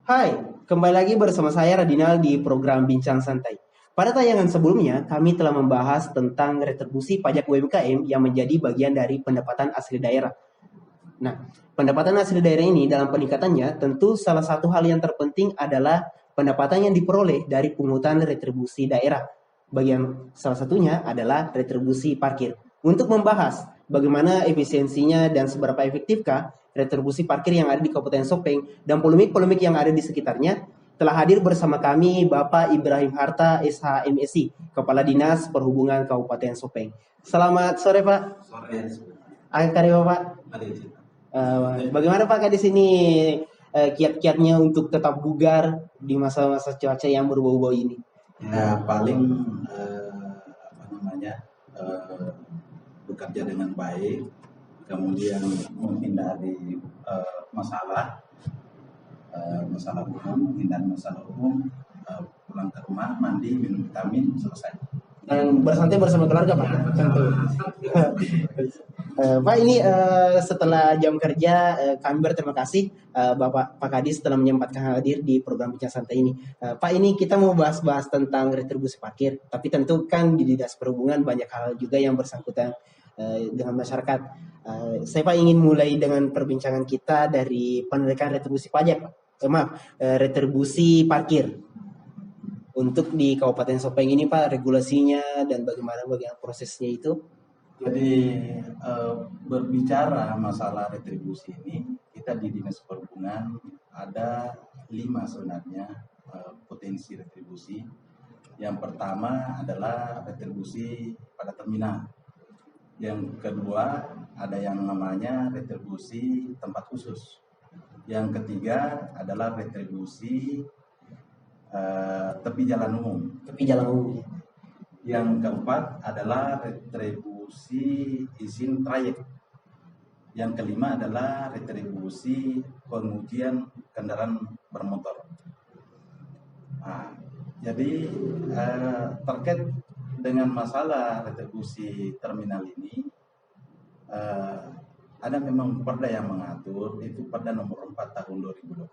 Hai, kembali lagi bersama saya Radinal di program Bincang Santai. Pada tayangan sebelumnya, kami telah membahas tentang retribusi pajak UMKM yang menjadi bagian dari pendapatan asli daerah. Nah, pendapatan asli daerah ini dalam peningkatannya tentu salah satu hal yang terpenting adalah pendapatan yang diperoleh dari pungutan retribusi daerah. Bagian salah satunya adalah retribusi parkir. Untuk membahas bagaimana efisiensinya dan seberapa efektifkah retribusi parkir yang ada di Kabupaten Sopeng dan polemik-polemik yang ada di sekitarnya, telah hadir bersama kami Bapak Ibrahim Harta SHMSI, Kepala Dinas Perhubungan Kabupaten Sopeng. Selamat sore Pak. Sore. Akhir kali Bapak. Bagaimana Pak di sini kiat-kiatnya untuk tetap bugar di masa-masa cuaca yang berbau-bau ini? Ya paling apa namanya bekerja dengan baik, kemudian menghindari masalah umum, menghindari masalah umum, pulang ke rumah, mandi, minum vitamin, selesai. Dan bersantai bersama keluarga Pak, tentu. Pak ini setelah jam kerja kami berterima kasih Bapak Pak Kadis telah menyempatkan hadir di program Bincang Santai ini. Pak ini kita mau bahas-bahas tentang retribusi parkir, tapi tentu kan di Dinas Perhubungan banyak hal juga yang bersangkutan dengan masyarakat. Saya Pak ingin mulai dengan perbincangan kita dari penerimaan retribusi pajak Pak. Retribusi parkir. Untuk di Kabupaten Sopeng ini Pak, regulasinya dan bagaimana prosesnya itu? Jadi berbicara masalah retribusi ini, kita di Dinas Perhubungan ada 5 sebenarnya potensi retribusi. Yang pertama adalah retribusi pada terminal. Yang kedua ada yang namanya retribusi tempat khusus. Yang ketiga adalah retribusi tepi jalan umum. Tepi jalan umum. Yang keempat adalah retribusi izin trayek. Yang kelima adalah retribusi pengujian kendaraan bermotor. Nah, jadi terkait dengan masalah retribusi terminal ini, ada memang perda yang mengatur, itu Perda nomor 4 tahun 2012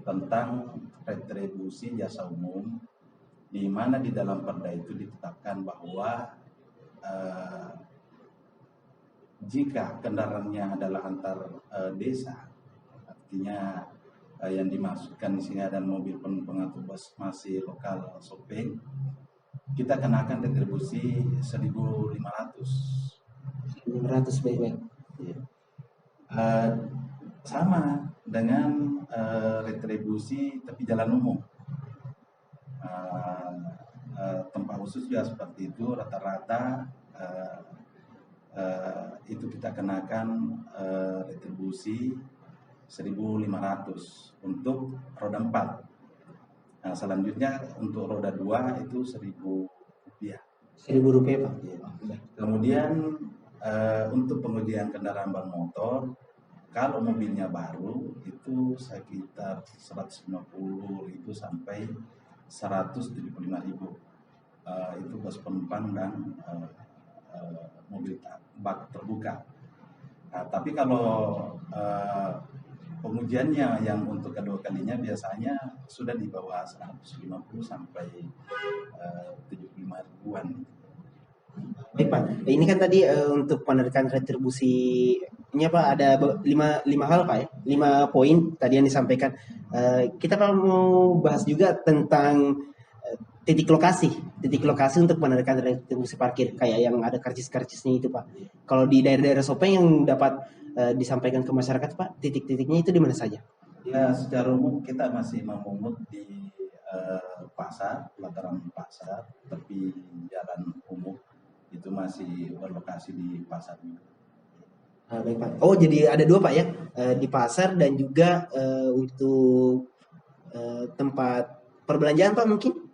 tentang retribusi jasa umum, di mana di dalam perda itu ditetapkan bahwa jika kendaraannya adalah antar desa, artinya yang dimaksudkan di sini ada mobil pengangkut bus masih lokal Sopeng, kita kenakan retribusi 1.500. 1.500 baik-baik. Sama dengan retribusi tepi jalan umum. Tempat khusus juga seperti itu, rata-rata itu kita kenakan retribusi 1.500 untuk roda 4. Nah, selanjutnya untuk roda 2 itu Rp1.000. Rp1.000 Pak. Kemudian untuk pengujian kendaraan bermotor, kalau mobilnya baru itu sekitar 150.000 sampai 175.000. Itu bus penumpang dan mobil bak terbuka. Nah, tapi kalau pengujiannya yang untuk kedua kalinya biasanya sudah di bawah 150 sampai 75 ribuan. Baik Pak, ini kan tadi untuk penerimaan retribusinya Pak ada 5 hal Pak ya, 5 poin tadi yang disampaikan. Kita Pak mau bahas juga tentang titik lokasi untuk penerimaan retribusi parkir kayak yang ada karcis-karcisnya itu Pak. Kalau di daerah-daerah Sopeng yang dapat disampaikan ke masyarakat Pak, titik-titiknya itu di mana saja? Ya, secara umum kita masih memungut di pasar, pelataran pasar, tepi jalan umum itu masih berlokasi di pasar. Baik Pak. Oh jadi ada 2 Pak ya, di pasar dan juga untuk tempat perbelanjaan Pak mungkin?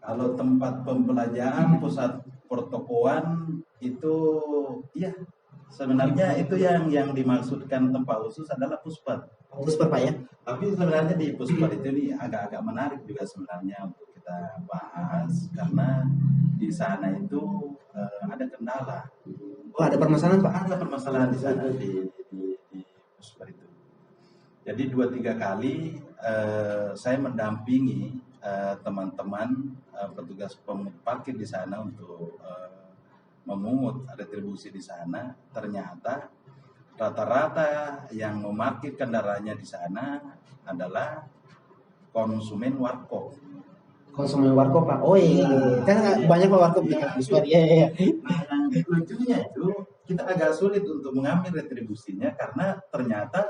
Kalau tempat pembelanjaan, pusat pertokoan itu ya sebenarnya itu yang dimaksudkan tempat khusus adalah puspat. Pusper Pak ya. Tapi sebenarnya di puspat itu nih agak-agak menarik juga sebenarnya untuk kita bahas, karena di sana itu ada kendala. Oh ada permasalahan Pak? Ada permasalahan di sana di puspat itu. Jadi 2-3 kali saya mendampingi teman-teman petugas pemungut parkir di sana untuk memungut retribusi di sana. Ternyata rata-rata yang memarkir kendaraannya di sana adalah konsumen warkop. Konsumen warkop Pak. Oh iya, kan banyak Pak warkop di Pusper. Iya, iya. Nah, yang lucunya itu kita agak sulit untuk mengambil retribusinya karena ternyata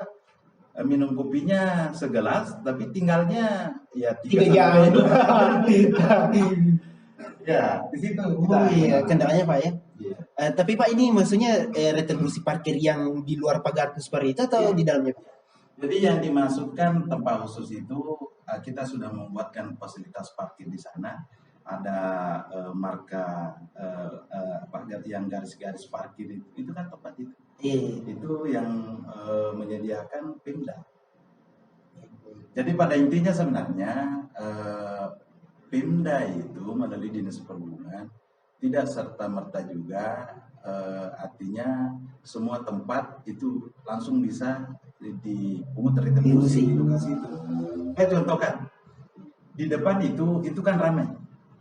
minum kopinya segelas tapi tinggalnya ya 3 jam. Ya, di situ Oh iya, kendalanya Pak ya. Iya. Tapi Pak ini maksudnya retribusi parkir yang di luar pagar Pusper itu atau di dalamnya Pak? Jadi yang dimasukkan tempat khusus itu kita sudah membuatkan fasilitas parkir di sana. Ada marka yang garis-garis parkir itu kan tempat itu. Iya. Itu yang menyediakan Pemda. Jadi pada intinya sebenarnya Pemda itu melalui Dinas Perhubungan tidak serta-merta juga artinya semua tempat itu langsung bisa dipungut retribusi di lokasi itu. Saya contohkan di depan itu kan ramai.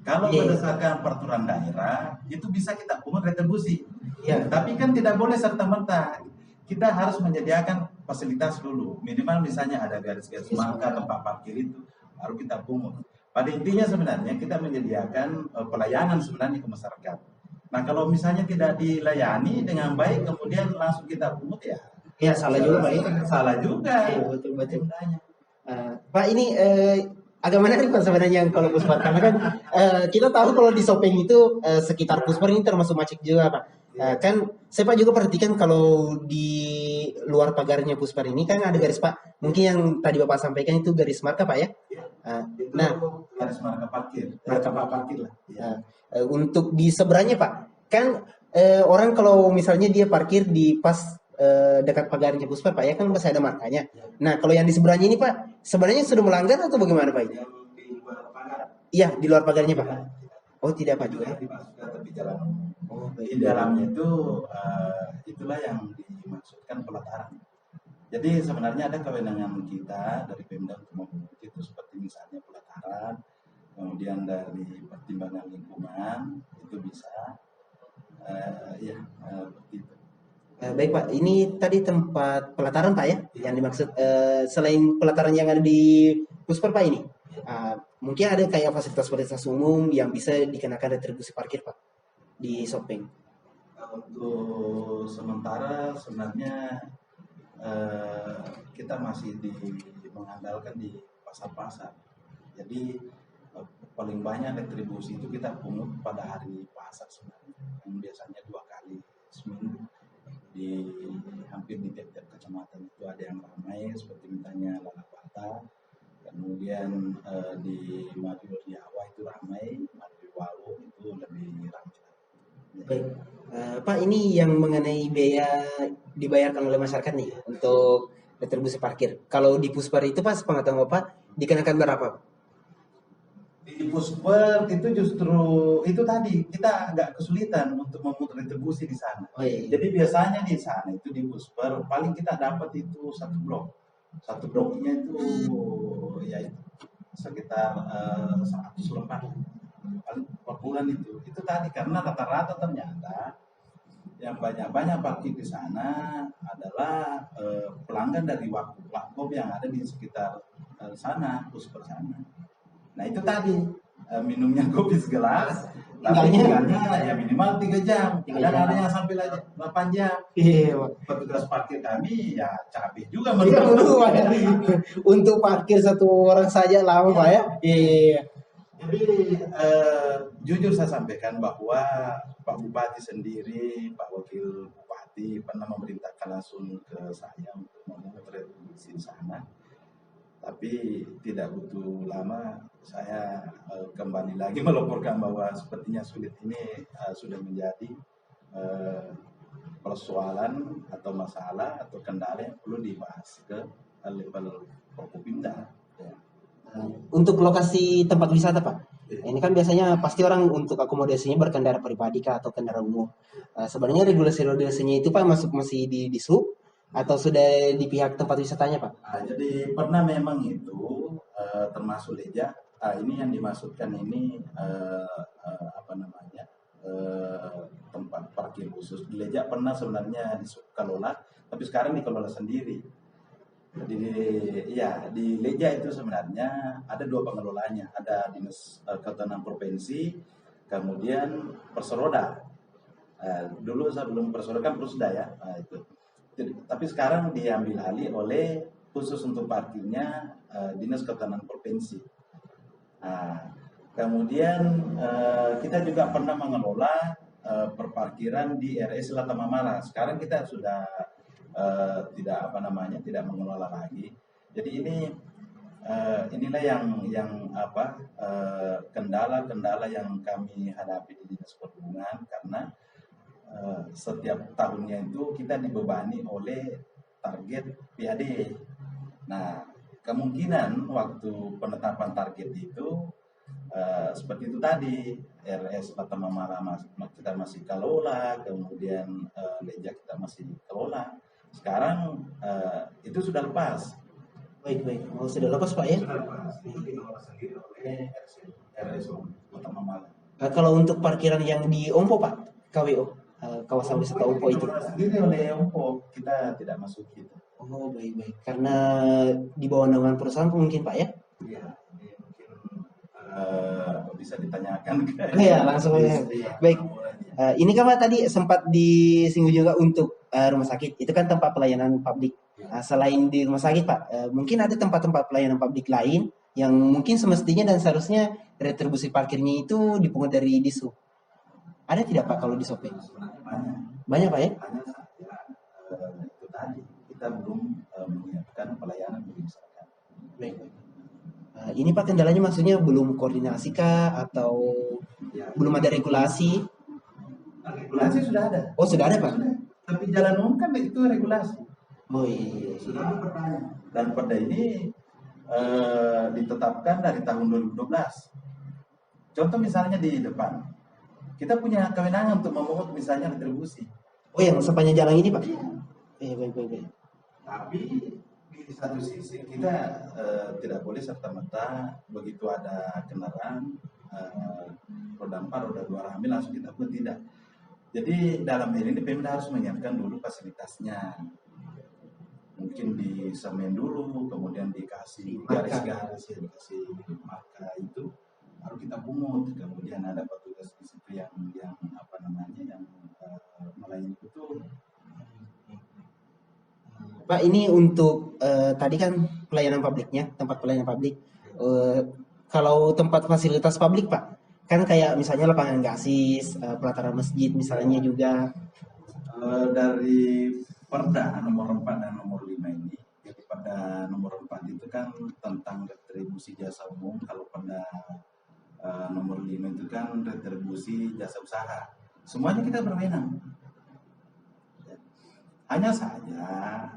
Kalau berdasarkan peraturan daerah itu bisa kita pungut retribusi. Iya. Tapi kan tidak boleh serta-merta. Kita harus menyediakan fasilitas dulu. Minimal misalnya ada garis-garis marka tempat parkir itu baru kita pungut. Pada intinya sebenarnya kita menyediakan pelayanan sebenarnya ke masyarakat. Nah kalau misalnya tidak dilayani dengan baik kemudian langsung kita pungut ya salah juga Pak. Salah juga. Iya, betul. Pak ini agak menarik Pak sebenarnya yang kalau Pusper karena kan kita tahu kalau di Sopeng itu sekitar Pusper ini termasuk macet juga Pak. Kan saya Pak juga perhatikan kalau di luar pagarnya Pusper ini kan ada garis Pak. Mungkin yang tadi Bapak sampaikan itu garis marka Pak ya. Nah, garis marka parkir. Marka parkir lah. Untuk di seberangnya Pak, kan orang kalau misalnya dia parkir di pas dekat pagarnya Pusper Pak ya kan pasti ada markanya. Nah kalau yang di seberangnya ini Pak, sebenarnya sudah melanggar atau bagaimana Pak? Iya di luar pagarnya Pak. Oh tidak Pak juga. Tapi jalan. Di dalamnya itu itulah yang dimaksudkan pelataran. Jadi sebenarnya ada kewenangan kita dari Pemda untuk memungut itu seperti misalnya pelataran, kemudian dari pertimbangan lingkungan itu bisa seperti itu. Baik Pak, ini tadi tempat pelataran Pak ya, yang dimaksud selain pelataran yang ada di Pusper Pak ini, mungkin ada kayak fasilitas-fasilitas umum yang bisa dikenakan retribusi parkir Pak di Sopeng. Untuk sementara sebenarnya kita masih mengandalkan di pasar-pasar. Jadi paling banyak retribusi itu kita pungut pada hari pasar sebenarnya, yang biasanya 2 kali seminggu. Hampir di tiap-tiap kecamatan itu ada yang ramai seperti misalnya Lalabata, kemudian di Madiun Jawa itu ramai, Madiun Walu itu lebih ramai. Baik, Pak ini yang mengenai biaya dibayarkan oleh masyarakat nih untuk retribusi parkir. Kalau di Pusper itu Pak, sepengetahuan Bapak dikenakan berapa? Di Pusper itu justru itu tadi kita agak kesulitan untuk memutar retribusi di sana. Oh, iya. Jadi biasanya di sana itu di Pusper paling kita dapat itu satu blok. Satu bloknya itu ya sekitar 100 lembar. Paling per bulan itu. Itu tadi karena rata-rata ternyata yang banyak-banyak parkir di sana adalah pelanggan dari waktu yang ada di sekitar sana, Pusper sana. Nah itu tadi minumnya kopi segelas, tapi tinggalnya ya minimal 3 jam. Ada yang sampai 8 jam. Iya. Petugas parkir kami ya capek juga untuk parkir satu orang saja lama Pak ya. Iya. Jadi jujur saya sampaikan bahwa Pak Bupati sendiri, Pak Wakil Bupati pernah memerintahkan langsung ke saya untuk memungut retribusi di sana. Tapi tidak butuh lama saya kembali lagi melaporkan bahwa sepertinya sulit ini sudah menjadi persoalan atau masalah atau kendala yang perlu dibahas ke level Forkopimda. Ya. Untuk lokasi tempat wisata Pak, ini kan biasanya pasti orang untuk akomodasinya berkendara pribadi kah atau kendaraan umum. Sebenarnya regulasi-regulasinya itu Pak masih di sub atau sudah di pihak tempat wisatanya Pak? Jadi pernah memang itu termasuk Leja. Ini yang dimaksudkan ini apa namanya tempat parkir khusus. Di Leja pernah sebenarnya dikelola, tapi sekarang dikelola sendiri. Di ya di Leja itu sebenarnya ada dua pengelolanya, ada dinas kehutanan provinsi, kemudian Perseroda. Dulu sebelum Perseroda kan Persda ya, itu. Tapi sekarang diambil alih oleh khusus untuk parkirnya dinas kehutanan provinsi. Nah, kemudian kita juga pernah mengelola perparkiran di RS Latamamala. Sekarang kita sudah tidak apa namanya tidak mengelola lagi. Jadi inilah yang apa kendala-kendala yang kami hadapi di dinas perhubungan karena setiap tahunnya itu kita dibebani oleh target PAD. Nah, kemungkinan waktu penetapan target itu seperti itu tadi, RS Latamamala kita masih kelola, kemudian Leja kita masih kelola. Sekarang itu sudah lepas. Baik. Oh, sudah lepas Pak ya? Sudah lepas. Itu dikelola sendiri oleh RS Latamamala. Kalau untuk parkiran yang di Ompo Pak, KWO, kawasan wisata Ompo itu. Dikelola sendiri oleh Ompo, kita tidak masuk itu. Oh baik. Karena di bawah naungan perusahaan mungkin Pak ya? Iya, ini mungkin bisa ditanyakan ke Iya langsung ya. Baik. Ini kan Pak tadi sempat disinggung juga untuk rumah sakit. Itu kan tempat pelayanan publik. Selain di rumah sakit Pak, mungkin ada tempat-tempat pelayanan publik lain yang mungkin semestinya dan seharusnya retribusi parkirnya itu dipungut dari disu. Ada tidak Pak kalau di Sopeng? Sebenarnya banyak. Banyak Pak ya? Hanya saja itu tadi kita belum menyiapkan pelayanan bagi masyarakat. Baik. Ini Pak kendalanya maksudnya belum koordinasi kah atau Ya, belum ada regulasi? regulasi sudah ada. Oh sudah ada Pak? Sudah. Tapi jalan umum kan itu regulasi. Oh iya. Sudah ada perdanya. Dan perda ini ditetapkan dari tahun 2012. Contoh misalnya di depan, kita punya kewenangan untuk memungut misalnya retribusi. Oh yang sepanjang jalan ini Pak? Baik. Tapi di satu sisi kita tidak boleh serta-merta begitu ada kendaraan roda 4, roda 2 ramai langsung kita pun tidak. Jadi dalam hal ini Pemda harus menyiapkan dulu fasilitasnya. Mungkin di semen dulu, kemudian dikasih garis-garis, ya, dikasih marka itu, baru kita pungut. Kemudian ada petugas di situ yang apa namanya yang melayani betul. Pak ini untuk tadi kan pelayanan publiknya, tempat pelayanan publik. Kalau tempat fasilitas publik Pak, kan kayak misalnya lapangan gasis, pelataran masjid misalnya juga. Dari Perda nomor 4 dan nomor 5 ini, jadi pada nomor 4 itu kan tentang retribusi jasa umum, kalau pada nomor 5 itu kan retribusi jasa usaha. Semuanya kita berwenang. Hanya saja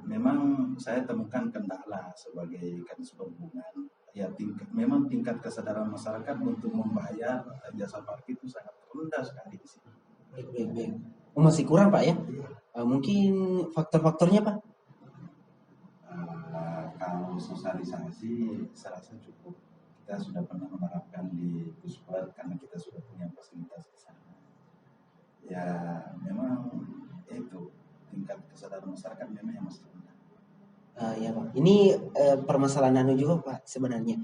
memang saya temukan kendala sebagai kadis perhubungan, ya memang tingkat kesadaran masyarakat untuk membayar jasa parkir itu sangat rendah sekali di sini. Baik. Oh, masih kurang Pak ya? Mungkin faktor-faktornya Pak? Kalau sosialisasi saya rasa cukup. Kita sudah pernah menerapkan di Pusper karena kita sudah punya fasilitas di sana. Ya memang itu tingkat kesadaran masyarakat memang yang masih rendah. Ya Pak. Ini permasalahan juga Pak sebenarnya.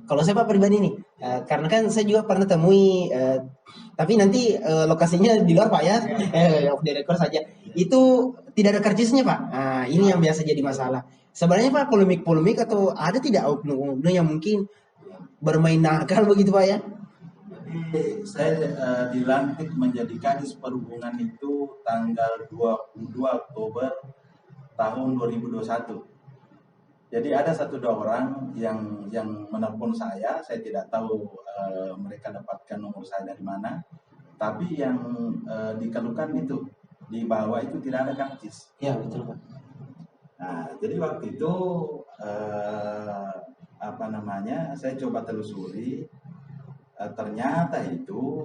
Kalau saya Pak pribadi nih, karena kan saya juga pernah temui, tapi nanti lokasinya di luar Pak ya, off the record saja. Itu tidak ada karcisnya Pak. Nah, ini yang biasa jadi masalah. Sebenarnya Pak polemik atau ada tidak oknum-oknum yang mungkin bermain nakal begitu Pak ya? Jadi saya dilantik menjadi kadis perhubungan itu tanggal 22 Oktober tahun 2021. Jadi ada 1-2 orang yang menelpon saya tidak tahu mereka dapatkan nomor saya dari mana. Tapi yang dikeluhkan itu di bawah itu tidak ada karcis. Ya betul Pak. Nah, jadi waktu itu apa namanya? Saya coba telusuri, ternyata itu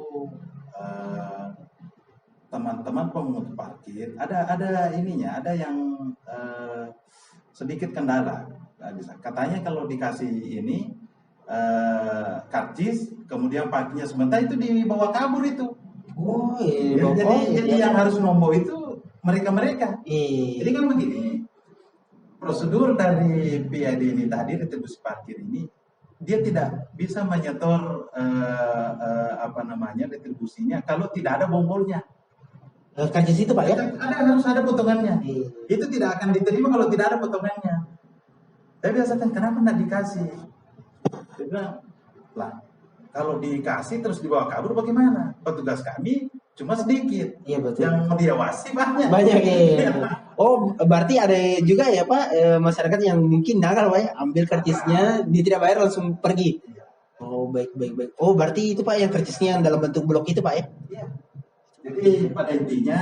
teman-teman pemungut parkir ada ininya, ada yang sedikit kendala. Katanya kalau dikasih ini karcis, kemudian parkirnya sementara itu dibawa kabur itu. Oh iya. Jadi yang harus nombor itu mereka. Iya. Jadi kan begini, prosedur dari PID ini tadi, retribusi parkir ini, dia tidak bisa menyetor retribusinya kalau tidak ada bombolnya. Karcis itu Pak ya? Harus ada potongannya. Iya. Itu tidak akan diterima kalau tidak ada potongannya. Saya biasakan, kenapa tidak dikasih? Dia bilang, lah kalau dikasih terus dibawa kabur bagaimana? Petugas kami cuma sedikit. Iya betul. Yang mau diawasi banyak. Banyak ya. Oh berarti ada juga ya Pak masyarakat yang mungkin nakal Pak ya, ambil karcisnya, dia tidak bayar langsung pergi. Oh baik. Oh berarti itu Pak yang karcisnya yang dalam bentuk blok itu Pak ya? Iya. Jadi pada intinya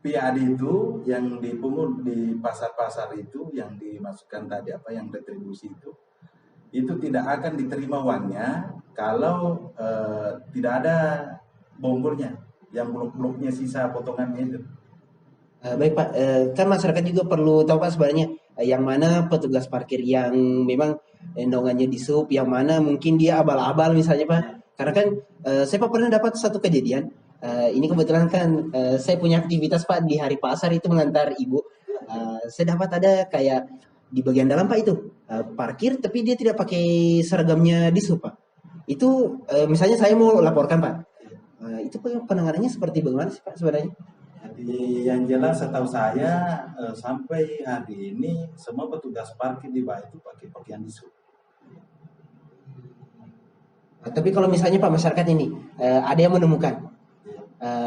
PAD itu yang dipungut di pasar-pasar itu, yang dimasukkan tadi yang retribusi itu tidak akan diterima uangnya kalau tidak ada bombolnya, yang blok-bloknya sisa potongannya itu. Baik Pak, kan masyarakat juga perlu tahu Pak sebenarnya yang mana petugas parkir yang memang endongannya di sub, yang mana mungkin dia abal-abal misalnya Pak. Karena kan saya Pak pernah dapat satu kejadian. Ini kebetulan kan saya punya aktivitas Pak di hari pasar itu mengantar ibu. Saya dapat ada kayak di bagian dalam Pak itu parkir tapi dia tidak pakai seragamnya di sub Pak. Itu misalnya saya mau laporkan Pak. Itu penanganannya seperti bagaimana sih Pak sebenarnya? Jadi yang jelas setahu saya sampai hari ini semua petugas parkir di bawah itu pakai pakaian di sub. Tapi kalau misalnya Pak masyarakat ini ada yang menemukan,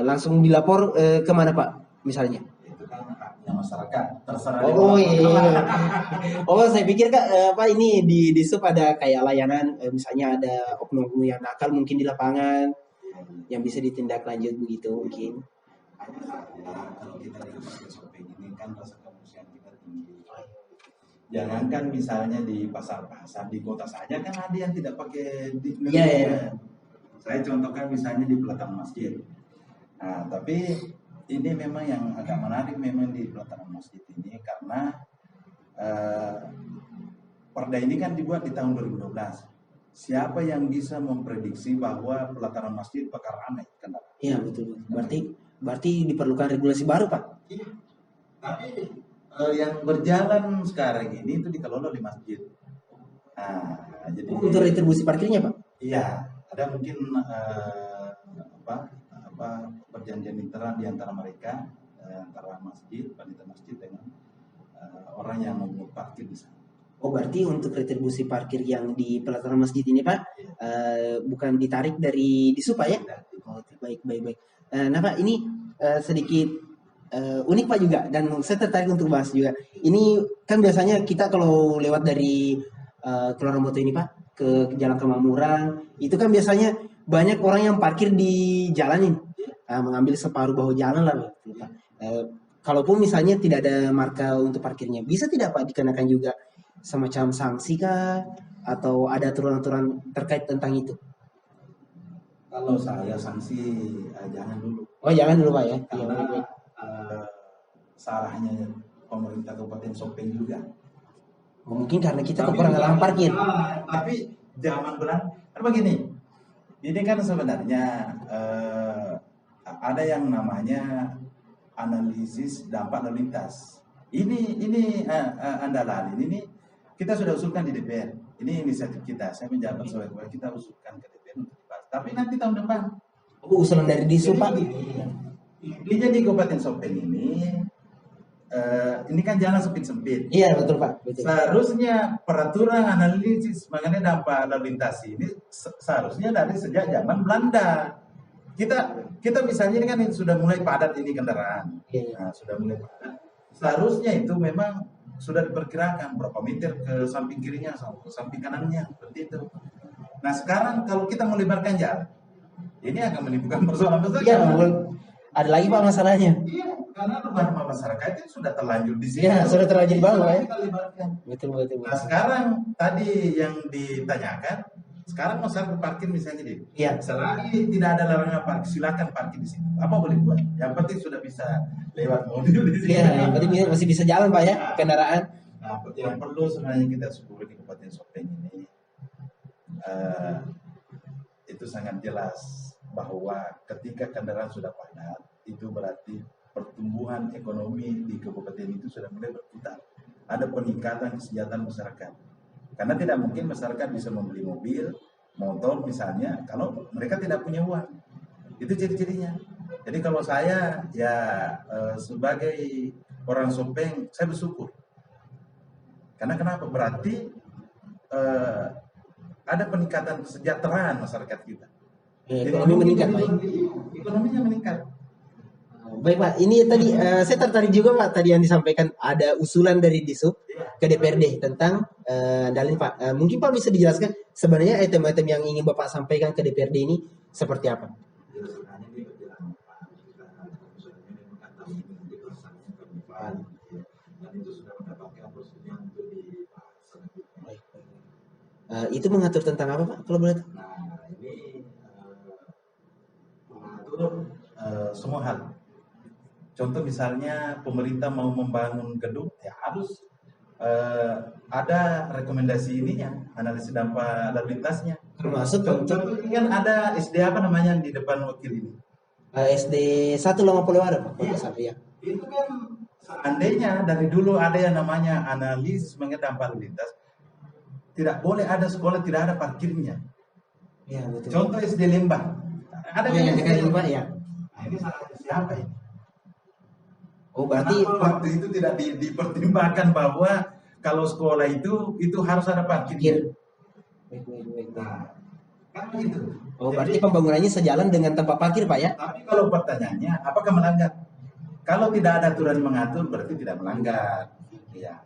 langsung dilapor kemana Pak misalnya? Itu kan haknya masyarakat, terserah. Oh iya. Oh saya pikir Kak Pak ini di sub ada kayak layanan, misalnya ada oknum-oknum yang nakal mungkin di lapangan yang bisa ditindaklanjut begitu mungkin. Kalau kita di pakai shopping ini kan rasa kemanusiaan kita tinggi. Jangankan misalnya di pasar-pasar di kota saja kan ada yang tidak pakai di. Iya. Saya contohkan misalnya di pelataran masjid. Nah, tapi ini memang yang agak menarik memang di pelataran masjid ini karena perda ini kan dibuat di tahun 2012. Siapa yang bisa memprediksi bahwa pelataran masjid bakal ramai kendaraan? Iya betul. Berarti diperlukan regulasi baru Pak. Iya. Tapi yang berjalan sekarang ini itu dikelola oleh masjid. Nah, jadi untuk retribusi parkirnya Pak? Iya, ada mungkin perjanjian internal di antara mereka, antara masjid, panitia masjid dengan orang yang mau parkir di sana. Oh berarti untuk retribusi parkir yang di pelataran masjid ini Pak bukan ditarik dari disu Pak ya? Oh baik. Nah Pak ini sedikit unik Pak juga dan saya tertarik untuk bahas juga. Ini kan biasanya kita kalau lewat dari Keluar Moto ini Pak ke Jalan Kemamurang itu kan biasanya banyak orang yang parkir di jalan ini, mengambil separuh bahu jalan lah Pak. Kalaupun misalnya tidak ada marka untuk parkirnya, bisa tidak Pak dikenakan juga semacam sanksi kah atau ada aturan-aturan terkait tentang itu? Kalau saya sanksi jangan dulu. Oh jangan dulu Pak ya. Karena salahnya pemerintah Kabupaten Sopeng juga. Oh, mungkin karena kita kekurangan lahan parkir. Tapi zaman kan begini. Ini kan sebenarnya ada yang namanya analisis dampak lalu lintas. Ini andalan ini kita sudah usulkan di DPR. Ini inisiatif kita. Saya menjabat sebagai kita usulkan ke DPR untuk dibahas. Tapi nanti tahun depan. Oh, usulan dari Disu Pak. Jadi Kabupaten Sopeng ini kan jalan sempit-sempit. Iya betul Pak. Betul. Seharusnya peraturan analisis mengenai dampak lalu lintas ini seharusnya dari sejak zaman Belanda. Kita misalnya ini kan sudah mulai padat ini kendaraan. Iya. Nah, sudah mulai padat. Seharusnya itu memang sudah diperkirakan berapa meter ke samping kirinya, ke samping kanannya, seperti itu. Nah sekarang kalau kita melebarkan jalan, ini akan menimbulkan persoalan besar. Iya, ada lagi Pak masalahnya. Iya, karena rumah masyarakat itu sudah terlanjur di sini. Iya, sudah terlanjur di bawah ya. Kita libatkan. Betul. Nah sekarang tadi yang ditanyakan, Sekarang masyarakat parkir misalnya deh, Iya. selagi tidak ada larangan parkir, silakan parkir di situ. Apa boleh buat? Yang penting sudah bisa lewat mobil di sini. Iya, yang penting masih bisa jalan Pak ya, kendaraan. Nah, yang perlu sebenarnya kita syukuri di Kabupaten Sopeng ini, itu sangat jelas bahwa ketika kendaraan sudah padat, itu berarti pertumbuhan ekonomi di kabupaten itu sudah mulai berputar. Ada peningkatan kesejahteraan masyarakat. Karena tidak mungkin masyarakat bisa membeli mobil, motor misalnya, kalau mereka tidak punya uang. Itu ciri-cirinya. Jadi kalau saya ya sebagai orang Sopeng, saya bersyukur. Karena kenapa? Berarti ada peningkatan kesejahteraan masyarakat kita. Ekonomi meningkat Pak. Ekonominya meningkat. Baik Pak, ini tadi saya tertarik juga Pak tadi yang disampaikan ada usulan dari Disub ke DPRD tentang dalin Pak. Mungkin Pak bisa dijelaskan sebenarnya item-item yang ingin Bapak sampaikan ke DPRD ini seperti apa? Itu mengatur tentang apa Pak kalau boleh tahu? Nah, ini mengatur semua hal. Contoh misalnya pemerintah mau membangun gedung, ya harus ada rekomendasi ininya, analisis dampak lalu lintasnya. Termasuk Contoh ini kan ada SD apa namanya di depan wakil ini. SD 1 Lomapolewara Pak. Ya. Itu kan seandainya dari dulu ada yang namanya analisis mengenai dampak lalu lintas, tidak boleh ada sekolah tidak ada parkirnya. Ya, betul. Contoh SD Lembang. Ada yang dekat ini Pak ya. Nah, ini salah siapa ini? Oh, berarti kenapa waktu itu tidak dipertimbangkan bahwa kalau sekolah itu harus ada parkir. Nah, kan begitu. Oh, berarti pembangunannya sejalan dengan tempat parkir Pak ya? Tapi kalau pertanyaannya, apakah melanggar? Kalau tidak ada aturan mengatur, berarti tidak melanggar. Ya.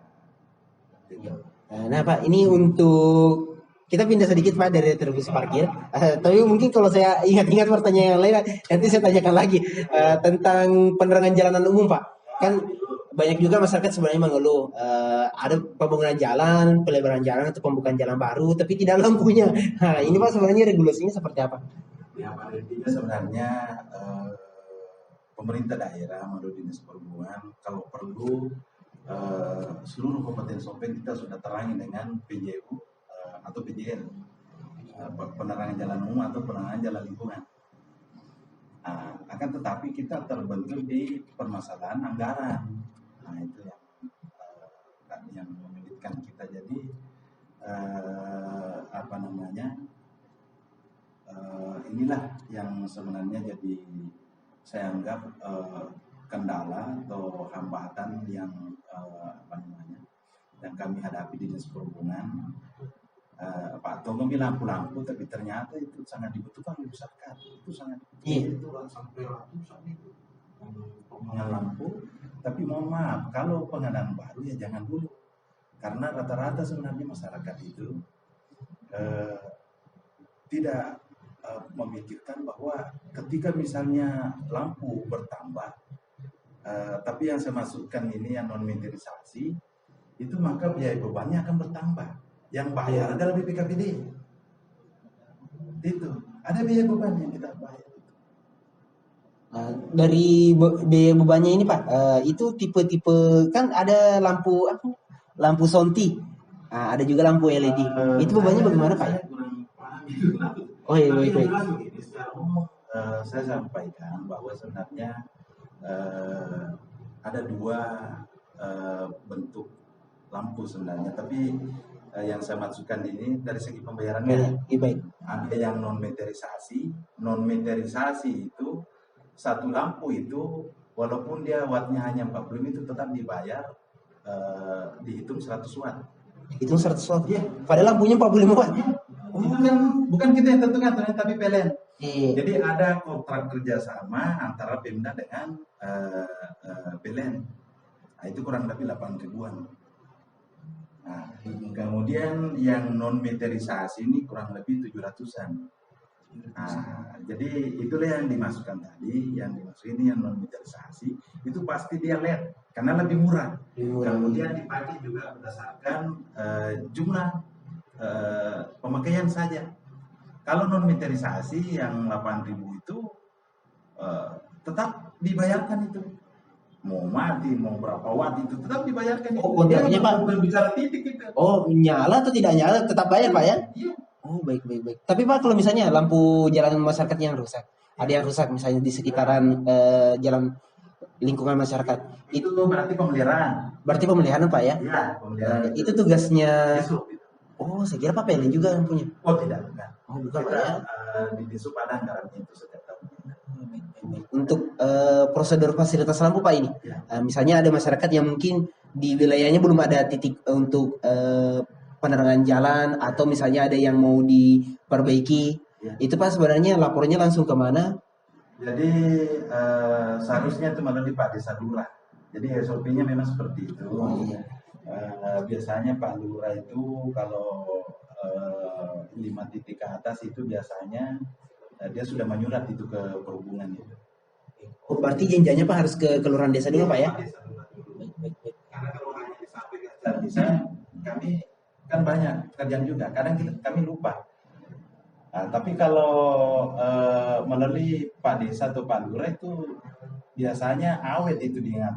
Nah Pak, ini untuk kita pindah sedikit Pak dari retribusi parkir. Tapi mungkin kalau saya ingat-ingat pertanyaan yang lain, nanti saya tanyakan lagi tentang penerangan jalanan umum Pak. Kan banyak juga masyarakat sebenarnya mengeluh ada pembangunan jalan, pelebaran jalan atau pembukaan jalan baru, tapi tidak lampunya. Nah, ini Pak sebenarnya regulasinya seperti apa? Ya, pada intinya sebenarnya pemerintah daerah melalui dinas perhubungan kalau perlu seluruh kabupaten Sopeng kita sudah terangi dengan PJU atau PJL, penerangan jalan umum atau penerangan jalan lingkungan. Akan tetapi kita terbentur di permasalahan anggaran. Nah, itu yang menyulitkan kita. Jadi inilah yang sebenarnya jadi saya anggap kendala atau hambatan yang yang kami hadapi di dinas perhubungan. Pak Tongo bilang lampu-lampu, tapi ternyata itu sangat dibutuhkan oleh masyarakat. Itu sangat itu sampai ratusan itu pengadaan lampu. Tapi mohon maaf, kalau pengadaan baru ya jangan dulu, karena rata-rata sebenarnya masyarakat itu tidak memikirkan bahwa ketika misalnya lampu bertambah, tapi yang saya masukkan ini yang non meterisasi, itu maka biaya bebannya akan bertambah. Yang bayar adalah BPKBD. Itu ada biaya beban yang kita bayar. Dari biaya bebannya ini Pak, itu tipe-tipe kan ada lampu apa? Lampu sonti. Ada juga lampu LED. Itu bebannya bagaimana Pak ya? Oh iya, baik. Secara umum saya sampaikan bahwa sebenarnya ada dua bentuk lampu sebenarnya, tapi yang saya maksudkan ini dari segi pembayarannya. Baik. Ada yang non meterisasi. Non meterisasi itu satu lampu itu walaupun dia wattnya hanya 40 itu tetap dibayar dihitung 100 watt. Hitung 100 watt. Iya. Padahal lampunya 45 watt. Bukan kita yang tentukan, tapi PLN. Iya. Jadi ada kontrak kerjasama antara Pemda dengan PLN. Nah, itu kurang lebih 8 ribuan. Nah, kemudian yang non meterisasi ini kurang lebih 700-an. Nah, jadi itulah yang dimasukkan tadi, yang dimaksud ini yang non meterisasi itu pasti dia LED karena lebih murah. Kemudian dipakai juga berdasarkan jumlah pemakaian saja. Kalau non meterisasi yang 8.000 itu eh, tetap dibayarkan itu. Mau mati, mau berapa watt itu tetap dibayarkan itu. Oh, Dia kontraknya Pak. bukan bicara titik itu. Oh, nyala atau tidak nyala tetap bayar Pak ya? Iya. Oh, baik baik baik. Tapi Pak kalau misalnya lampu jalan masyarakat yang rusak, ada yang rusak misalnya di sekitaran jalan lingkungan masyarakat, Itu berarti pemeliharaan. berarti pemeliharaan Pak ya? Iya, pemeliharaan Itu tugasnya. Disub. Oh, saya kira Pak PLN juga yang punya. Oh tidak, bukan. Oh, bukan Pak Kita ya? di Disub ada anggarannya itu setiap tahun. Untuk prosedur fasilitas lampu Pak ini, Ya. misalnya ada masyarakat yang mungkin di wilayahnya belum ada titik untuk penerangan jalan atau misalnya ada yang mau diperbaiki, Ya. itu Pak sebenarnya lapornya langsung ke mana? Jadi seharusnya itu melalui Pak Desa Lurah. Jadi SOP-nya memang seperti itu. Oh, iya. Biasanya Pak Lurah itu kalau 5 titik ke atas itu biasanya dia sudah menyurat itu ke perhubungan itu. Oh, berarti janjiannya Pak harus ke kelurahan desa dulu Pak ya? Desa Lurah dulu. Karena kalau hanya disampaikan secara lisan, kami kan banyak kerjaan juga. Kadang kami lupa. Nah, tapi kalau melalui Pak Desa atau Pak Lurah itu biasanya awet itu diingat.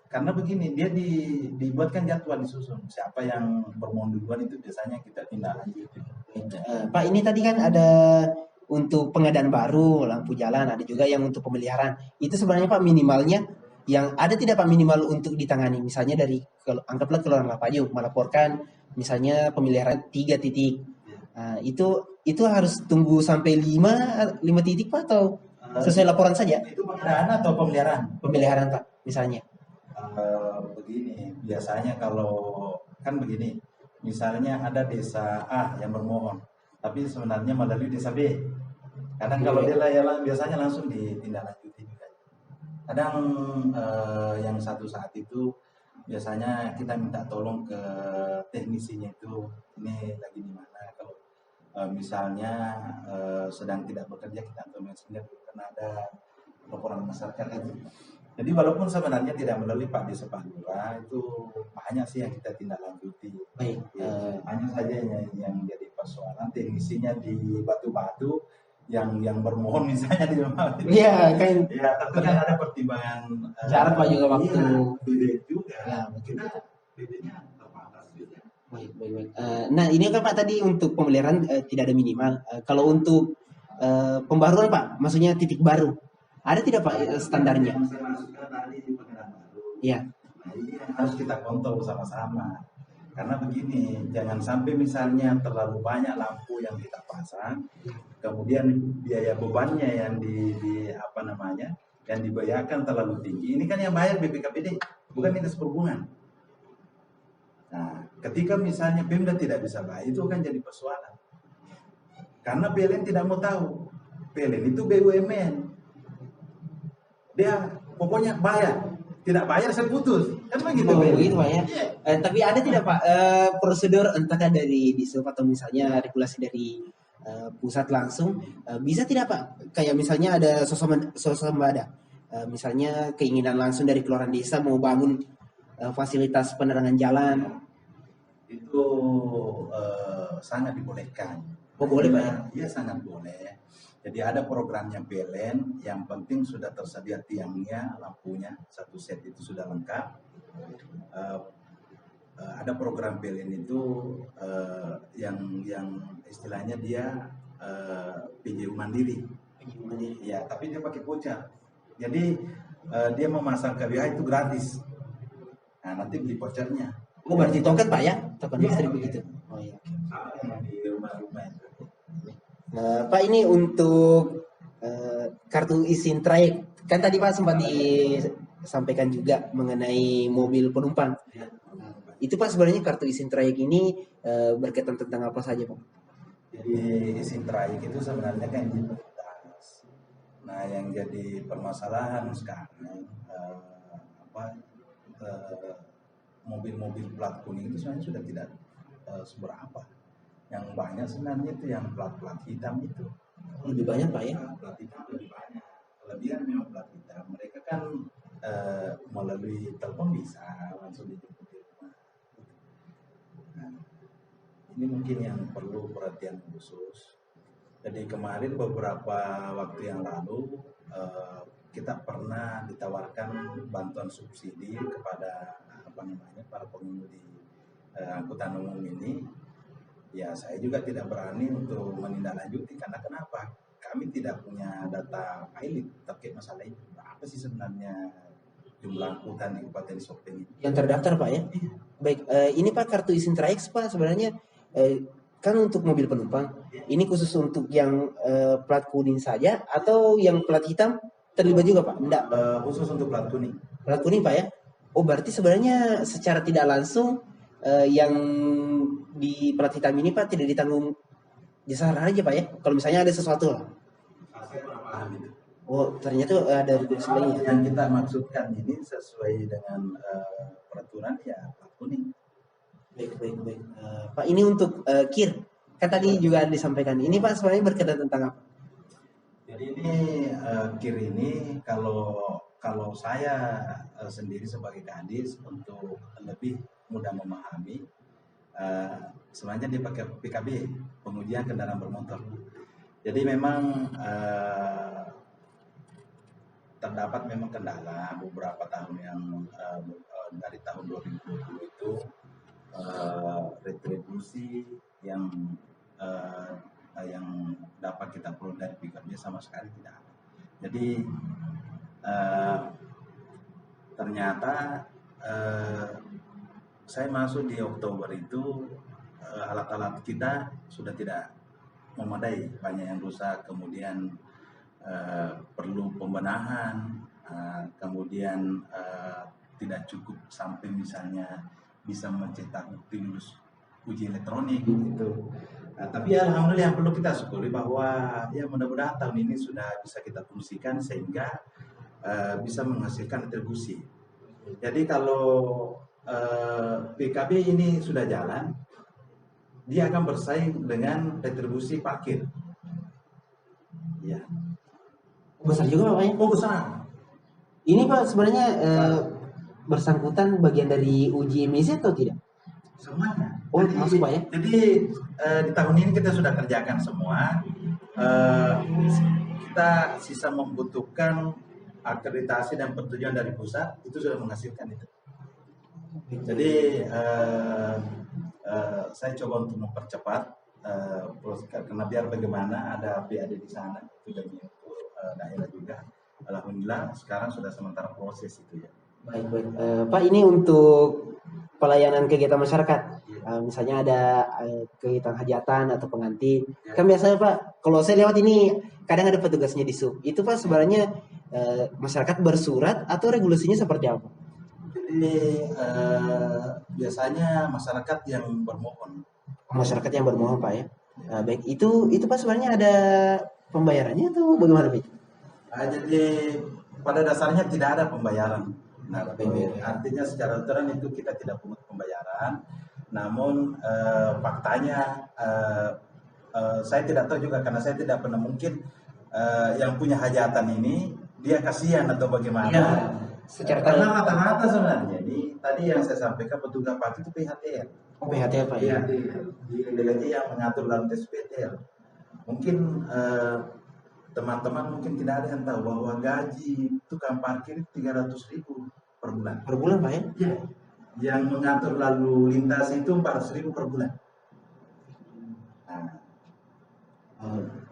Karena begini, dia dibuatkan jadwal disusun. Siapa yang bermohon duluan itu biasanya kita tindak lanjuti. Pak ini tadi kan ada untuk pengadaan baru lampu jalan, ada juga yang untuk pemeliharaan. Itu sebenarnya Pak minimalnya yang ada tidak Pak minimal untuk ditangani? Misalnya dari anggaplah Kelurahan Lapayu melaporkan misalnya pemeliharaan 3 titik. Itu harus tunggu sampai 5 titik Pak atau sesuai laporan saja? Itu pengadaan atau pemeliharaan? Pemeliharaan Pak misalnya. Begini, biasanya kalau kan begini, misalnya ada desa A yang bermohon, tapi sebenarnya melalui desa B. Kadang kalau dia layanan biasanya langsung ditindaklanjuti juga. Kadang yang satu saat itu biasanya kita minta tolong ke teknisinya itu, ini lagi di mana. Kalau misalnya sedang tidak bekerja kita tolong sehingga karena ada laporan masyarakat itu. Jadi walaupun sebenarnya tidak melalui Pak Desa Pak Lurah itu banyak sih yang kita tindak lanjuti. Baik. Hanya saja yang jadi persoalan teknisinya di batu-batu yang bermohon misalnya di rumah. Iya kan. Ya tentu kan ada pertimbangan Jarak Pak juga waktu. beda juga. Ya, betul. Kita bedanya terbatas juga. Baik, baik, baik. Nah ini kan Pak tadi untuk pemeliharaan tidak ada minimal. Kalau untuk pembaruan Pak, maksudnya titik baru, ada tidak Pak standarnya? Yang saya masukkan tadi di pengadaan baru. Iya. Nah ini yang harus kita kontrol sama-sama. Karena begini, jangan sampai misalnya terlalu banyak lampu yang kita pasang, kemudian biaya bebannya yang apa namanya, yang dibayarkan terlalu tinggi. Ini kan yang bayar BPKPD, bukan Dinas Perhubungan. Nah, ketika misalnya Pemda tidak bisa bayar, itu akan jadi persoalan. Karena PLN tidak mau tahu. PLN itu BUMN. Dia pokoknya bayar. Tidak bayar saya putus. Kan begitu. Oh, begitu Pak ya. Tapi ada tidak Pak prosedur entahkah dari Disub atau misalnya regulasi dari pusat langsung bisa tidak Pak? Kayak misalnya ada swasembada. Misalnya keinginan langsung dari kelurahan desa mau bangun fasilitas penerangan jalan. Itu sangat dibolehkan. Oh boleh Pak ya? Iya sangat boleh. Jadi ada programnya PLN, yang penting sudah tersedia tiangnya, lampunya, satu set itu sudah lengkap. Ada program PLN itu yang istilahnya dia PJU mandiri. Ya, tapi dia pakai voucher. Jadi dia memasang KBH itu gratis. Nah, nanti beli vouchernya. Oh berarti token Pak ya? Token listrik begitu. Oh iya. Di rumah-rumah itu. Pak ini untuk kartu izin trayek kan tadi Pak sempat disampaikan juga mengenai mobil penumpang. Itu Pak sebenarnya kartu izin trayek ini berkaitan tentang apa saja Pak? Jadi izin trayek itu sebenarnya kan identitas. Nah yang jadi permasalahan sekarang mobil-mobil plat kuning itu sebenarnya sudah tidak seberapa. Yang banyak sebenarnya itu yang plat-plat hitam itu. Lebih banyak Pak ya? Plat hitam lebih banyak. Kelebihan memang plat hitam. Mereka kan melalui telepon bisa langsung dijemput di rumah. Nah, ini mungkin yang perlu perhatian khusus. Jadi kemarin beberapa waktu yang lalu kita pernah ditawarkan bantuan subsidi kepada apa namanya para pengemudi angkutan umum ini. Ya saya juga tidak berani untuk menindaklanjuti karena kenapa? Kami tidak punya data pilot terkait masalah itu. Apa sih sebenarnya jumlah angkutan di Kabupaten Sopeng ini? Yang terdaftar Pak ya? Iya. Baik, ini Pak kartu izin trayeks Pak sebenarnya kan untuk mobil penumpang. Ini khusus untuk yang plat kuning saja atau yang plat hitam terlibat juga Pak? Enggak, Khusus untuk plat kuning. plat kuning Pak ya? Oh berarti sebenarnya secara tidak langsung yang di plat hitam ini Pak tidak ditanggung jasa raja Pak ya? Kalau misalnya ada sesuatu lah. Saya kurang paham itu. Oh ternyata ada regulasi lainnya. Yang kita maksudkan ini sesuai dengan peraturan ya plat kuning. Baik, baik, baik. Pak, ini untuk KIR. Kan tadi juga disampaikan. Ini Pak sebenarnya berkaitan tentang apa? Jadi ini KIR ini kalau saya sendiri sebagai kadis untuk lebih mudah memahami, sebenarnya dia pakai PKB, pengujian kendaraan bermotor. Jadi memang terdapat memang kendala beberapa tahun yang dari tahun 2020 itu retribusi yang dapat kita peroleh dari PKB sama sekali tidak ada. Jadi ternyata saya masuk di Oktober itu alat-alat kita sudah tidak memadai, banyak yang rusak, kemudian perlu pembenahan, kemudian tidak cukup sampai misalnya bisa mencetak bukti lulus uji elektronik gitu. Tapi alhamdulillah yang perlu kita syukuri bahwa ya mudah-mudahan tahun ini sudah bisa kita fungsikan sehingga bisa menghasilkan retribusi. Jadi kalau PKB ini sudah jalan, dia akan bersaing dengan retribusi parkir. Ya. Besar juga Pak ya? Oh besar. Ini Pak sebenarnya bersangkutan bagian dari uji emisi atau tidak? Semuanya. Oh, Jadi, masuk Pak ya? Jadi di tahun ini kita sudah kerjakan semua. Kita sisa membutuhkan akreditasi dan persetujuan dari pusat, itu sudah menghasilkan itu. Jadi saya coba untuk mempercepat proses karena biar bagaimana ada PAD di sana itu demi daerah juga. Alhamdulillah sekarang sudah sementara proses itu ya. Baik, baik. Pak, ini untuk pelayanan kegiatan masyarakat. Misalnya ada kegiatan hajatan atau pengantin. Ya. Kan biasanya Pak, kalau saya lewat ini kadang ada petugasnya di sub. Itu Pak sebenarnya masyarakat bersurat atau regulasinya seperti apa? Jadi biasanya masyarakat yang bermohon. Masyarakat yang bermohon Pak ya. Baik, itu Pak sebenarnya ada pembayarannya atau bagaimana Pak? Jadi pada dasarnya tidak ada pembayaran. Nah, artinya secara aturan itu kita tidak pungut pembayaran. Namun faktanya saya tidak tahu juga karena saya tidak pernah mungkin yang punya hajatan ini dia kasihan atau bagaimana. Ya, secara karena rata-rata sebenarnya ini tadi yang saya sampaikan petugas parkir itu PHTR. Oh, PHTR Pak ya. Di delegasi yang mengatur dalam tes PHTR. Mungkin teman-teman mungkin tidak ada yang tahu bahwa gaji tukang parkir 300.000 per bulan. Per bulan Pak ya? Ya. Yang mengatur lalu lintas itu 400.000 per bulan. Nah,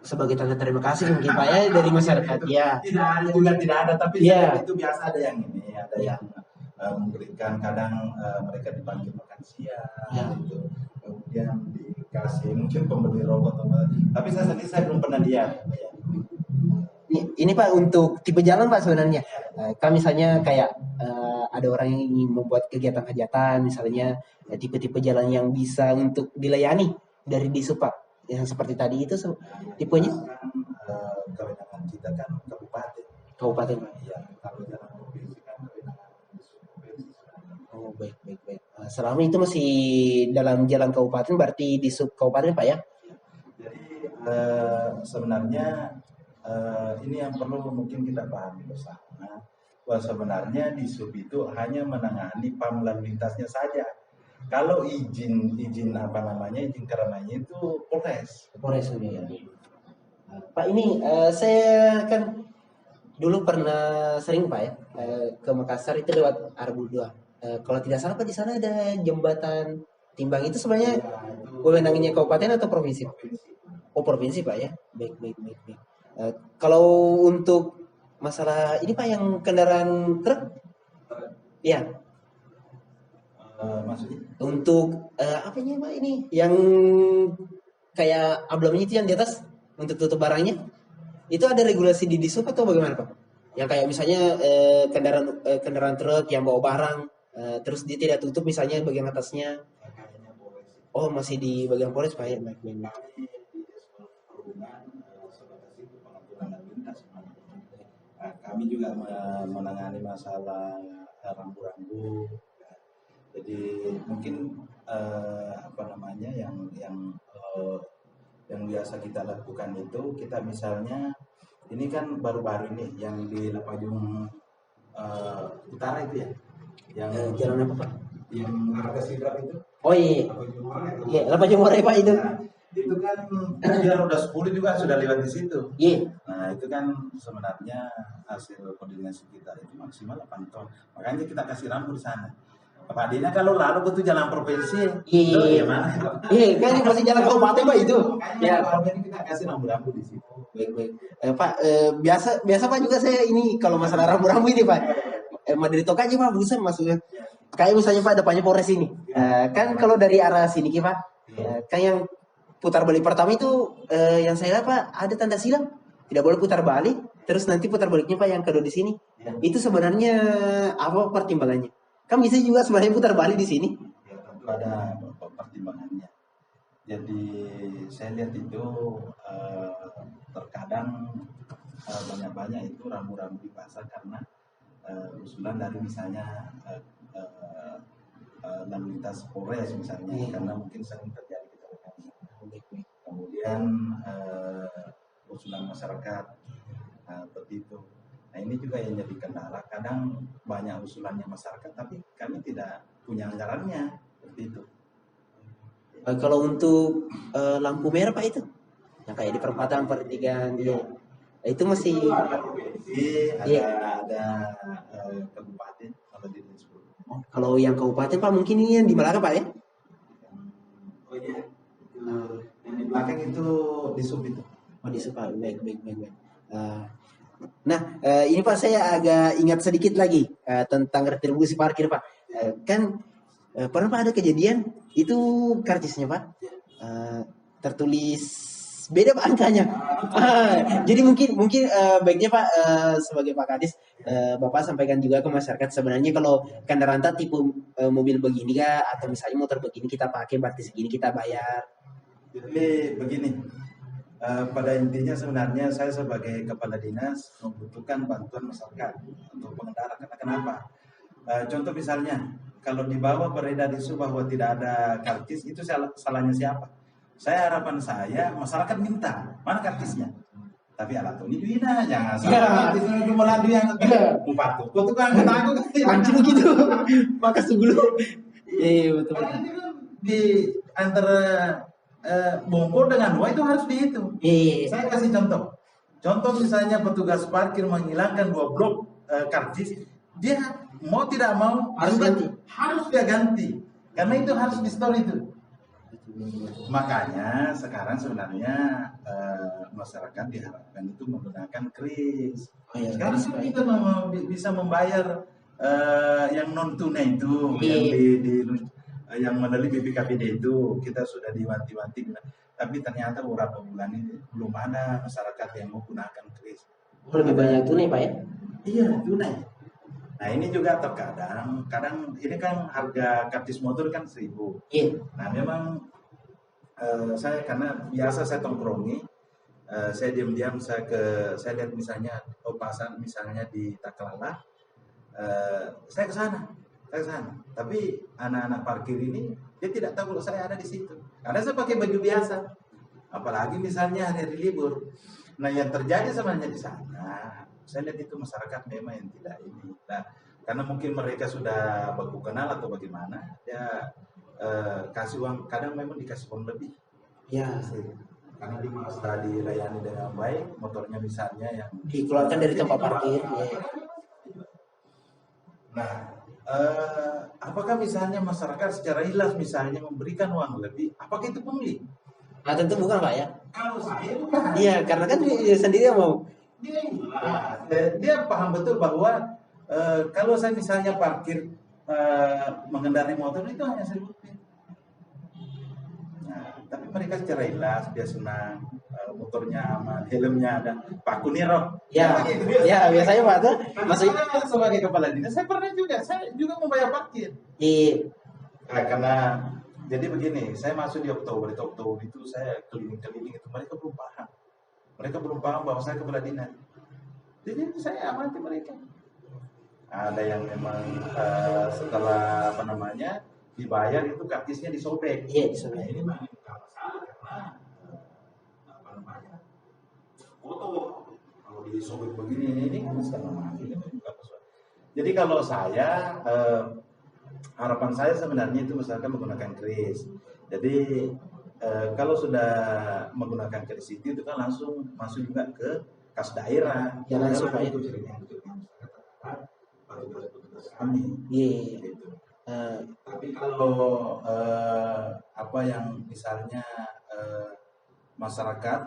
sebagai tanda terima kasih mungkin Pak ya dari masyarakat ya. Tidak ada juga tidak ada, tapi ya. Itu biasa ada yang ini, ada yang memberikan kadang mereka dipanggil makan siang, gitu. Kemudian dikasih mungkin pembeli rokok tapi saya sendiri saya belum pernah lihat. Ya. Ini Pak untuk tipe jalan Pak sebenarnya. Kan misalnya kayak ada orang yang ingin membuat kegiatan hajatan, misalnya tipe-tipe jalan yang bisa untuk dilayani dari Disub Pak. Yang seperti tadi itu tipenya? Kewenangan kita kan kabupaten. Kabupaten Pak. Iya, kalau jalan provinsi kan kewenangan provinsi. Oh baik, baik, baik. Selama itu masih dalam jalan kabupaten berarti Disub kabupaten Pak ya? Jadi sebenarnya ini yang perlu mungkin kita pahami bersama bahwa sebenarnya di sub itu hanya menangani PAM lalu lintasnya saja. Kalau izin apa namanya izin keramaian itu Polres. Polres ya. Pak ini saya kan dulu pernah sering Pak ya ke Makassar itu lewat Arbudua. Kalau tidak salah Pak di sana ada jembatan timbang itu sebenarnya wewenangnya kabupaten atau provinsi? Oh provinsi Pak ya. Baik baik baik baik. Kalau untuk masalah ini Pak yang kendaraan truk, ya Maksudnya untuk apa ini Pak ini yang kayak amblemnya itu yang di atas untuk tutup barangnya itu ada regulasi di Dishub atau bagaimana Pak? Yang kayak misalnya kendaraan truk yang bawa barang terus dia tidak tutup misalnya bagian atasnya. Oh masih di bagian Polres Pak ya. Baik, baik, baik. kami di Desa Perhubungan sebatas itu pengaturan lalu lintas. Kami juga menangani masalah rambu-rambu. Jadi mungkin apa namanya yang biasa kita lakukan itu kita misalnya ini kan baru-baru ini yang di Lapajung Utara itu ya, yang Jalan apa Pak? yang harga sidrap itu. Oh iya, Lapajung Utara itu. iya, Lapan Jumore Pak itu. Nah, itu kan dia roda 10 juga sudah lewat di situ. Iya, Nah, itu kan sebenarnya hasil koordinasi kita itu maksimal 8 ton. Makanya kita kasih rambu di sana. Pak Dina kalau lalu ke jalan provinsi, itu iya, gimana? iya, kan ini masih jalan kabupaten Pak itu. Makanya Ya, kalau ini kita kasih rambu-rambu di situ. baik baik. Pak, biasa biasa Pak juga saya ini kalau masalah rambu-rambu ini Pak. Dari Tokaji Pak, bisa maksudnya. Kayak misalnya Pak depannya Polres ini. Kan kalau dari arah sini Ki, Pak, kan yang putar balik pertama itu yang saya lihat Pak ada tanda silang. Tidak boleh putar balik. Terus nanti putar baliknya Pak yang kedua di sini. Itu sebenarnya apa pertimbangannya? Kan bisa juga sebenarnya putar balik di sini. Ya, tentu ada pertimbangannya. Jadi saya lihat itu terkadang banyak-banyak itu rambu-rambu dipasang karena usulan dari misalnya lalu lintas Polres misalnya, karena mungkin sering terjadi kecelakaan. Kemudian usulan masyarakat seperti itu. Nah ini juga yang jadi kendala. Kadang banyak usulannya masyarakat, tapi kami tidak punya anggarannya seperti itu. Kalau untuk lampu merah Pak itu, yang kayak di perempatan pertigaan dia, itu masih Ada provinsi, iya. ada kabupaten kalau di Dishub. Kalau yang kabupaten Pak mungkin ini yang di Malaka Pak ya? Oh iya, yang di belakang itu Dishub itu. Oh di Supa, baik baik baik baik. Nah, ini Pak saya agak ingat sedikit lagi tentang retribusi parkir Pak. Kan pernah Pak ada kejadian itu karcisnya Pak tertulis beda Pak angkanya. Jadi mungkin mungkin baiknya Pak sebagai Pak Kadis Bapak sampaikan juga ke masyarakat sebenarnya kalau kendaraan tipe mobil begini kah atau misalnya motor begini kita pakai berarti segini kita bayar. Jadi begini, pada intinya sebenarnya saya sebagai kepala dinas membutuhkan bantuan masyarakat untuk pengendara. Karena kenapa? Contoh misalnya, kalau di bawah beredar isu bahwa tidak ada karcis, itu salahnya siapa? Harapan saya masyarakat minta mana karcisnya. Tapi alat ini duina jangan sampai itu cuma lagi yang empat tuh kan aku Anjing begitu. Maka dulu. Iya betul betul. di antara Bogor dengan Dua itu harus dihitung. Iya. Saya kasih contoh. Contoh misalnya petugas parkir menghilangkan 2 blok karcis, dia mau tidak mau Harus ganti. harus dia ganti. Karena itu harus di store itu. Makanya sekarang sebenarnya masyarakat diharapkan itu menggunakan kris. Oh, iya, Sekarang kris, kan Pak. kita bisa membayar yang non tunai itu, Iya. yang melalui BPKBD itu kita sudah diwanti-wanti. Tapi ternyata beberapa bulan ini belum ada masyarakat yang menggunakan kris. Oh, lebih banyak tunai Pak ya? Iya tunai. Nah ini juga terkadang, ini kan harga karcis motor kan 1.000. Iya. Nah memang saya karena biasa saya tongkrongi, saya diam-diam saya lihat misalnya pasar misalnya di Taklala, saya ke sana. Tapi anak-anak parkir ini dia tidak tahu kalau saya ada di situ. Karena saya pakai baju biasa. Apalagi misalnya hari libur. Nah yang terjadi sebenarnya di sana, saya lihat itu masyarakat memang yang tidak ini. Nah, karena mungkin mereka sudah baku kenal atau bagaimana, dia kasih uang, kadang memang dikasih uang lebih. Ya. karena di masa dilayani dengan baik, motornya misalnya yang Dikeluarkan dari tempat parkir. Ya. Nah, apakah misalnya masyarakat secara ikhlas misalnya memberikan uang lebih, apakah itu pungli? Nah tentu bukan Pak ya. Kalau saya bukan. Iya karena kan dia sendiri yang mau. Dia ikhlas. Dia paham betul bahwa kalau saya misalnya parkir mengendarai motor itu hanya 1.000 rupiah. Nah, tapi mereka secara ikhlas, dia senang, motornya aman, helmnya ada, Pak Kuniro. Ya, ya biasanya Pak tuh maksudnya Saya sebagai kepala dinas, saya pernah juga, saya juga membayar parkir. di Karena jadi begini, saya masuk di Oktober itu saya keliling-keliling itu mereka belum paham bahwa saya kepala dinas. Jadi saya amati mereka. Ada yang memang setelah dibayar itu kartisnya disobek. iya Nah, ini mah bukan masalah karena foto kalau disobek begini ini kan setengah mati. Jadi kalau saya harapan saya sebenarnya itu misalkan menggunakan kris. Jadi kalau sudah menggunakan kris itu kan langsung masuk juga ke kas daerah. Ya, langsung, Pak, ya. Itu ceritanya petugas kami. Iya. Gitu. Tapi kalau apa yang misalnya masyarakat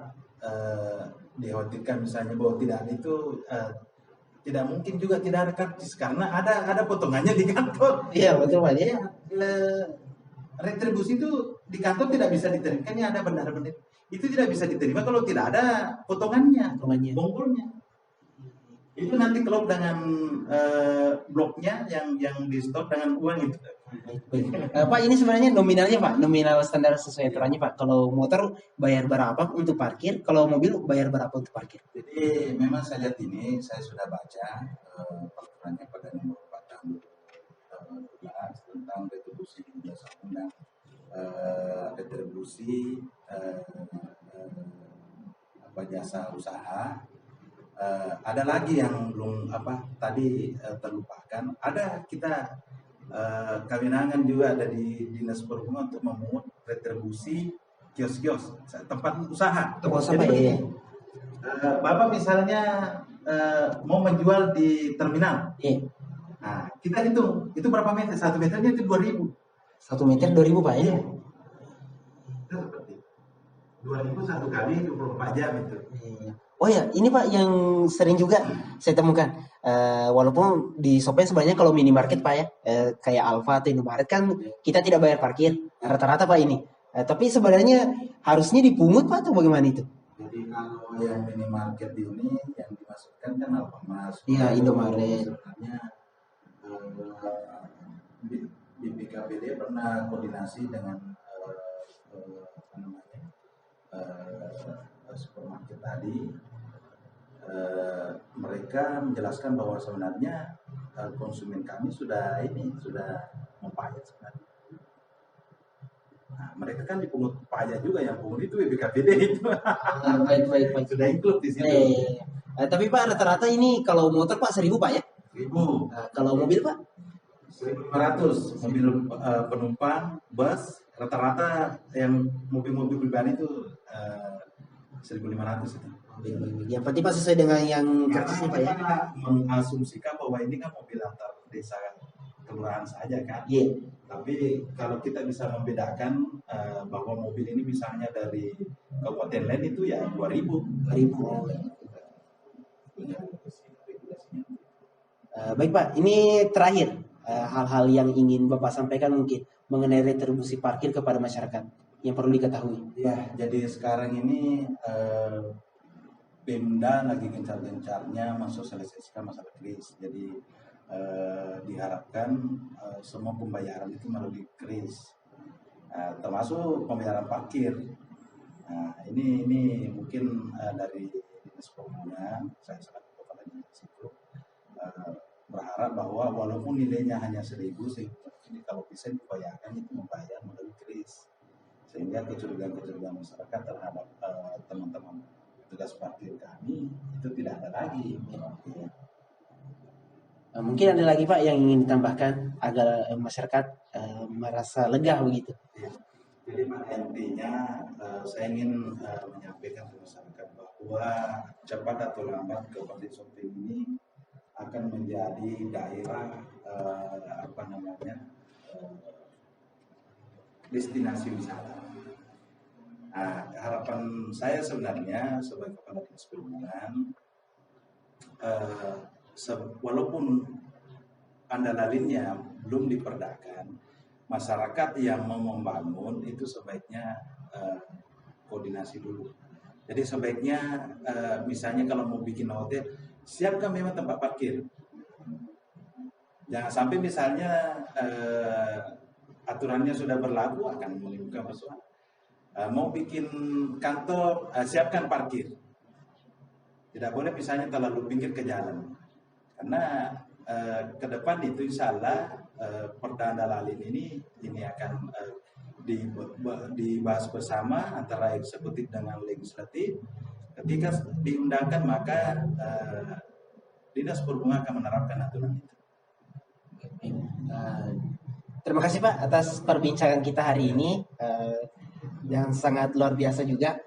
dikhawatirkan misalnya bahwa tidak itu tidak mungkin juga tidak ada kartis karena ada potongannya di kantor. Iya betul Pak ya. Retribusi itu di kantor tidak bisa diterima, kan ada benar-benar itu tidak bisa diterima kalau tidak ada potongannya, bonggolnya. Itu nanti klop dengan bloknya yang di store dengan uang itu. Pak ini sebenarnya nominalnya Pak, nominal standar sesuai aturannya Pak. Kalau motor bayar berapa untuk parkir, kalau mobil bayar berapa untuk parkir? Jadi memang saya lihat ini, saya sudah baca peraturannya pada nomor 4 tahun 2012 tentang retribusi jasa undang, retribusi jasa usaha. Ada lagi yang belum tadi terlupakan. Ada kita kewenangan juga ada di Dinas Perhubungan untuk memungut retribusi kios-kios tempat usaha. Jadi, Bapak misalnya mau menjual di terminal. Nah, kita hitung itu berapa meter? 1 meternya itu 2.000. 1 meter 2.000 Pak ya? Itu seperti 2.000 satu kali 24 jam itu. Oh ya, ini Pak yang sering juga saya temukan. Walaupun di Shopee sebenarnya kalau minimarket Pak ya, kayak Alfa atau Indomaret kan kita tidak bayar parkir rata-rata Pak ini. Tapi sebenarnya harusnya dipungut Pak atau bagaimana itu? Jadi kalau yang minimarket ini yang dimasukkan kan Alfamart. Iya, Indomaret. Sebenarnya di BKPD pernah koordinasi dengan supermarket tadi. Mereka menjelaskan bahwa sebenarnya konsumen kami sudah membayar sebenarnya. Nah, mereka kan dipungut pajak juga, yang pungut itu BKPD itu. Baik. Sudah include di situ. Tapi Pak rata-rata ini kalau motor Pak 1.000 Pak ya? 1.000. Kalau mobil Pak? 1.500. Mobil penumpang, bus, rata-rata yang mobil-mobil pribadi itu 1.500 itu. Yang penting Pak sesuai dengan yang kartusnya Pak ya? Mengasumsikan bahwa ini kan mobil antar desa kelurahan saja kan. Iya. Tapi kalau kita bisa membedakan bahwa mobil ini misalnya dari kabupaten lain itu ya 2.000. Baik Pak, ini terakhir hal-hal yang ingin Bapak sampaikan mungkin mengenai retribusi parkir kepada masyarakat yang perlu diketahui. Ya, jadi sekarang ini Pemda lagi gencar-gencarnya mensosialisasikan masalah kris. Jadi diharapkan semua pembayaran itu melalui kris, termasuk pembayaran parkir. Nah, ini mungkin dari Dinas Perhubungan, saya selaku kepala dinas itu berharap bahwa walaupun nilainya hanya 1.000, ini kalau bisa dibayarkan itu membayar melalui kris, sehingga kecurigaan masyarakat terhadap teman-teman tugas parkir kami itu tidak ada lagi. Mungkin ada lagi Pak yang ingin ditambahkan agar masyarakat merasa lega begitu. Jadi pada intinya saya ingin menyampaikan ke masyarakat bahwa cepat atau lambat Kabupaten Sopeng ini akan menjadi daerah destinasi wisata. Nah, harapan saya sebenarnya sebagai kepala dinas perhubungan, walaupun Andalalinnya belum diperdakan, masyarakat yang mau membangun itu sebaiknya koordinasi dulu. Jadi sebaiknya misalnya kalau mau bikin hotel, siapkan memang tempat parkir. Jangan sampai misalnya aturannya sudah berlaku akan menimbulkan persoalan. Mau bikin kantor, siapkan parkir. Tidak boleh misalnya terlalu pinggir ke jalan. Karena ke depan itu insya Allah Perda Andalalin ini akan dibahas bersama antara eksekutif dengan legislatif. Ketika diundangkan maka Dinas Perhubungan akan menerapkan aturan itu. Terima kasih Pak atas perbincangan kita hari ini. Yang sangat luar biasa juga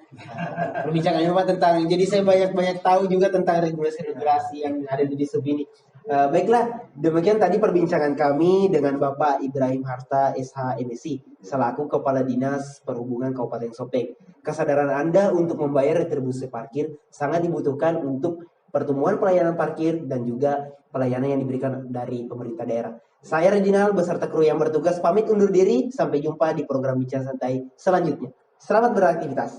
perbincangannya Pak tentang, jadi saya banyak tahu juga tentang regulasi yang ada di sub ini. Baiklah, demikian tadi perbincangan kami dengan Bapak Ibrahim Harta SH MSI selaku Kepala Dinas Perhubungan Kabupaten Sopeng. Kesadaran Anda untuk membayar retribusi parkir sangat dibutuhkan untuk pertumbuhan pelayanan parkir dan juga pelayanan yang diberikan dari pemerintah daerah. Saya Reginald beserta kru yang bertugas pamit undur diri. Sampai jumpa di program Bincang Santai selanjutnya. Selamat beraktivitas.